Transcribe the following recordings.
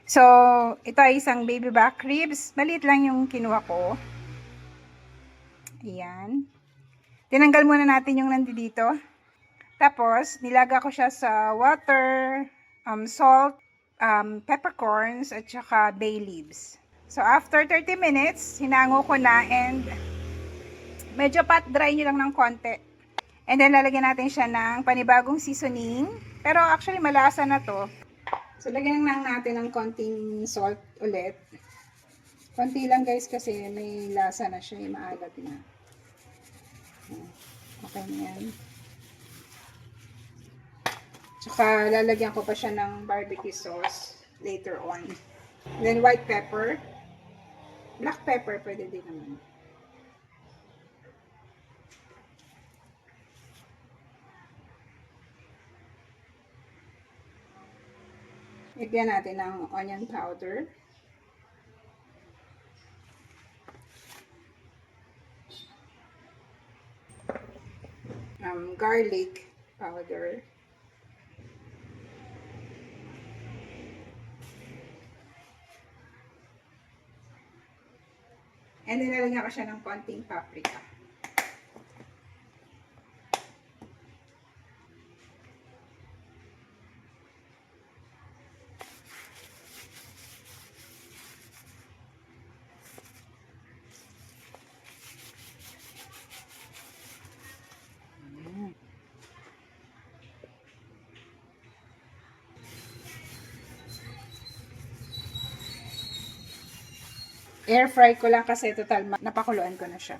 So, ito ay isang baby back ribs. Maliit lang yung kinuha ko. Ayan. Tinanggal muna natin yung nandito. Tapos, nilaga ko siya sa water, salt, peppercorns, at saka bay leaves. So, after 30 minutes, hinango ko na and medyo pat dry nyo lang ng konti. And then, lalagyan natin siya ng panibagong seasoning. Pero actually, malasa na to. So, lagyan lang natin ng konting salt ulit. Konti lang guys kasi may lasa na siya, maalat na. Okay na yan. Tsaka, lalagyan ko pa siya ng barbecue sauce later on. Then, white pepper. Black pepper, pwede din naman. Lagyan natin ng onion powder. Garlic powder. And then, lalagyan ko siya ng konting paprika. Air fry ko lang kasi total napakuluan ko na siya.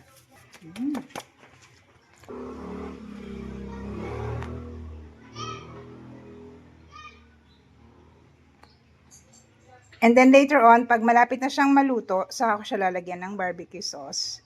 And then later on, pag malapit na siyang maluto, saka ko siya lalagyan ng barbecue sauce.